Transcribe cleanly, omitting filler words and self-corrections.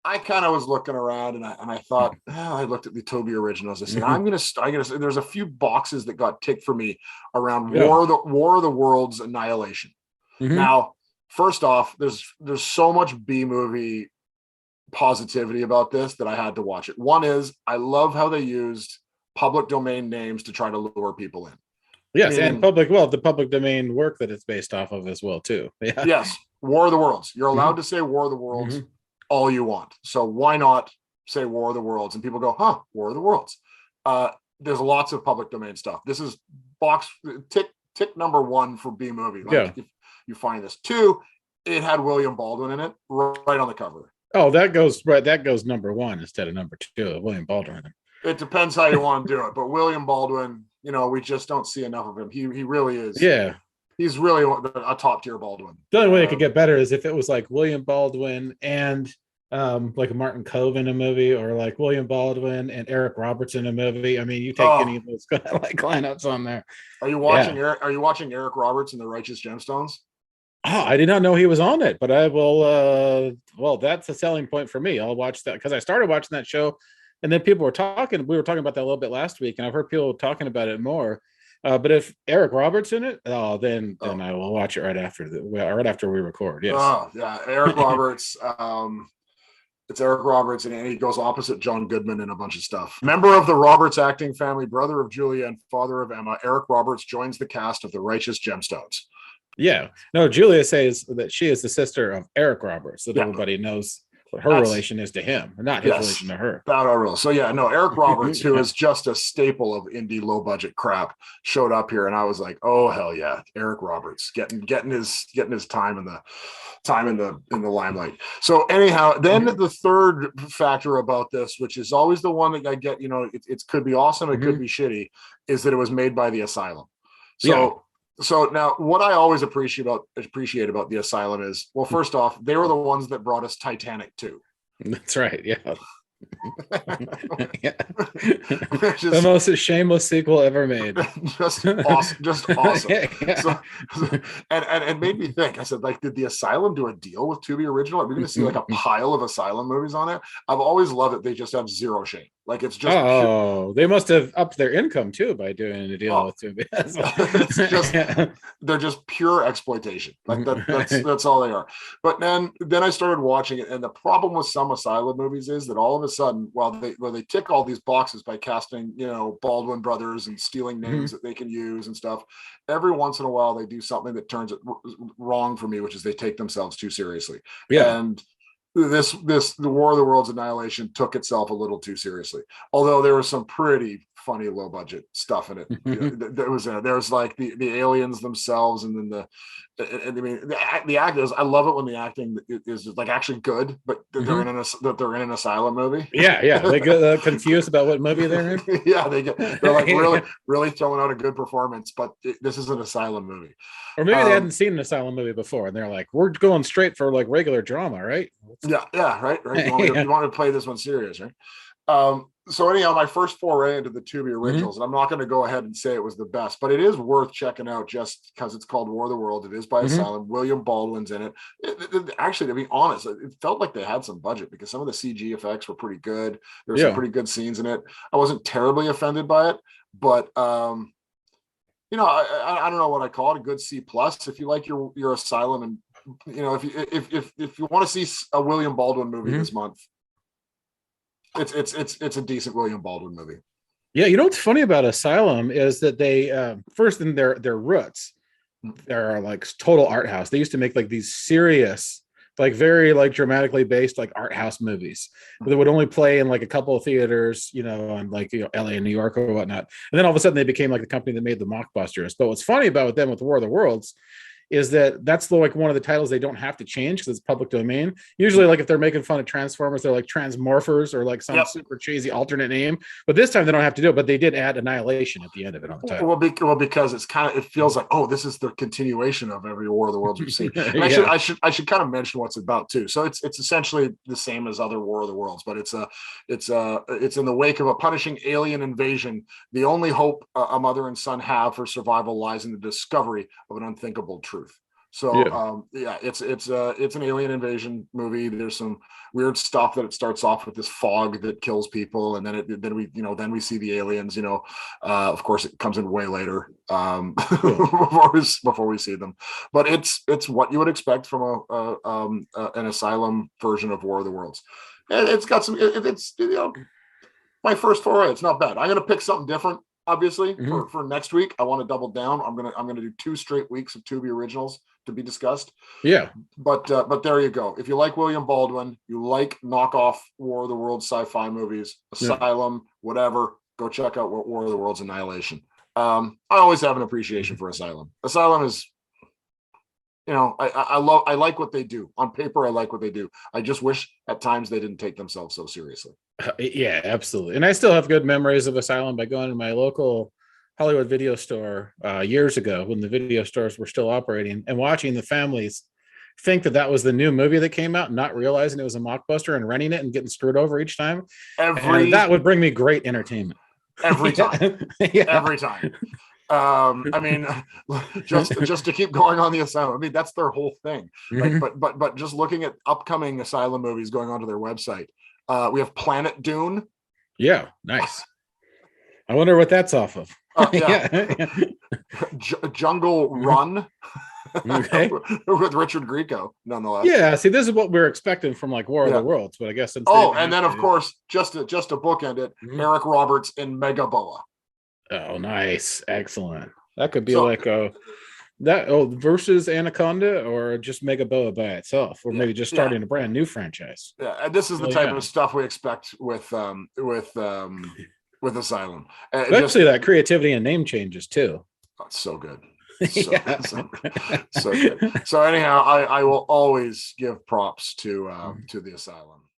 I kind of was looking around and I thought, I looked at the Tubi originals. I said, there's a few boxes that got ticked for me around Yeah. War of the Worlds, Annihilation. Hmm. Now, first off, there's so much B movie positivity about this that I had to watch it. One is I love how they used public domain names to try to lure people in. Yes, and Meaning, the public domain work that it's based off of as well too. Yeah. yes, War of the Worlds. You're Hmm. allowed to say War of the Worlds Hmm. all you want. So why not say War of the Worlds? And people go, huh, War of the Worlds. There's lots of public domain stuff. This is box tick number one for B movie. Like Yeah. if you find this. Two, it had William Baldwin in it right on the cover. Oh, that goes right. That goes number one instead of number two. William Baldwin. It depends how you want to do it, but William Baldwin, we just don't see enough of him. He really is. Yeah. He's really a top tier Baldwin. The only way it could get better is if it was like William Baldwin and like Martin Cove in a movie, or like William Baldwin and Eric Roberts in a movie. I mean, you take any of those like lineups on there. Are you watching Are you watching Eric Roberts in The Righteous Gemstones? Oh, I did not know he was on it, but I will. Well, that's a selling point for me. I'll watch that because I started watching that show, and then people were talking. We were talking about that a little bit last week, and I've heard people talking about it more. But if Eric Roberts in it, then I will watch it right after we record. Yes. Oh yeah, Eric Roberts. It's Eric Roberts, and he goes opposite John Goodman in a bunch of stuff. Member of the Roberts acting family, brother of Julia and father of Emma, Eric Roberts joins the cast of The Righteous Gemstones. Yeah. No, Julia says that she is the sister of Eric Roberts, that everybody knows what her relation is to him, not his relation to her. So yeah, no, Eric Roberts, who is just a staple of indie low budget crap, showed up here, and I was like, oh hell yeah, Eric Roberts getting his time in the limelight. So anyhow, then the third factor about this, which is always the one that I get, it could be awesome, it could be shitty, is that it was made by the Asylum. So now what I always appreciate about the Asylum is, well, first off, they were the ones that brought us Titanic 2. That's right. Yeah. Yeah. The most shameless sequel ever made. Just awesome. Yeah. So, and it made me think. I said, like, did the Asylum do a deal with Tubi Original? Are we going to see like a pile of Asylum movies on there? I've always loved it. They just have zero shame. Like, it's just they must have upped their income too by doing a deal with Tubi. It's just they're just pure exploitation. Like that's all they are. But then I started watching it, and the problem with some Asylum movies is that all of a sudden, while they tick all these boxes by casting, Baldwin brothers and stealing names that they can use and stuff, every once in a while they do something that turns it wrong for me, which is they take themselves too seriously. Yeah. And the War of the Worlds Annihilation took itself a little too seriously, although there was some pretty funny low budget stuff in it. There's like the aliens themselves, and then the actors. I love it when the acting is like actually good, but they're in an Asylum movie. Yeah, they get confused about what movie they're in. Yeah, they're like really throwing out a good performance, but this is an Asylum movie. Or maybe they hadn't seen an Asylum movie before, and they're like, "We're going straight for like regular drama, right?" Yeah, right. You want to play this one serious, right? So anyhow, my first foray into the Tubi originals, and I'm not going to go ahead and say it was the best, but it is worth checking out just because it's called War of the World. It is by Asylum. William Baldwin's in it. Actually, to be honest, it felt like they had some budget because some of the CG effects were pretty good. There were some pretty good scenes in it. I wasn't terribly offended by it, but I don't know what I call it, a good C plus if you like your Asylum, and if you want to see a William Baldwin movie this month, it's a decent William Baldwin movie. Yeah, what's funny about Asylum is that they first in their roots, they're like total art house. They used to make like these serious, like very like dramatically based like art house movies that would only play in like a couple of theaters, on like LA and New York or whatnot. And then all of a sudden they became like the company that made the mockbusters. But what's funny about them with War of the Worlds is that's like one of the titles they don't have to change because it's public domain. Usually, like if they're making fun of Transformers, they're like Transmorphers or like some super cheesy alternate name. But this time they don't have to do it. But they did add Annihilation at the end of it on the title. Well, because it feels like, oh, this is the continuation of every War of the Worlds we've seen. And I should kind of mention what it's about too. So it's essentially the same as other War of the Worlds, but it's in the wake of a punishing alien invasion. The only hope a mother and son have for survival lies in the discovery of an unthinkable truth. So Yeah. yeah, it's an alien invasion movie. There's some weird stuff that it starts off with this fog that kills people, and then we see the aliens. Of course, it comes in way later Cool. before we see them. But it's what you would expect from an asylum version of War of the Worlds. And it's got some. It's my first foray. It's not bad. I'm gonna pick something different. Obviously, Mhm. for next week, I want to double down. I'm gonna do 2 straight weeks of Tubi originals to be discussed. Yeah. But there you go. If you like William Baldwin, you like knockoff War of the Worlds sci-fi movies, Yeah. Asylum, whatever, go check out War of the Worlds Annihilation. I always have an appreciation for Asylum. Asylum is, I like what they do. On paper, I like what they do. I just wish at times they didn't take themselves so seriously. Yeah, absolutely. And I still have good memories of Asylum by going to my local Hollywood video store years ago when the video stores were still operating and watching the families think that that was the new movie that came out, not realizing it was a mockbuster and renting it and getting screwed over each time. And Every that would bring me great entertainment. every time. Yeah. Every time. I mean, just to keep going on the Asylum. I mean, that's their whole thing. Like, Mhm. but just looking at upcoming Asylum movies going onto their website, we have Planet Dune. Yeah, nice. I wonder what that's off of. Yeah, Yeah. Jungle Mhm. Run Okay. with Richard Grieco, nonetheless. Yeah, see, this is what we're expecting from like War of the Yeah. Worlds, but I guess since they Oh, didn't and have then of to. course, just to bookend it, Mhm. Eric Roberts in Megaboa. Oh, nice. Excellent. That could be So like versus Anaconda or just Megaboa by itself, or yeah, maybe just yeah, starting a brand new franchise. yeah. And this is the Well, type yeah. of stuff we expect with Asylum. Just Especially that creativity and name changes too. so good. Yeah. So good. So anyhow, I will always give props to the Asylum.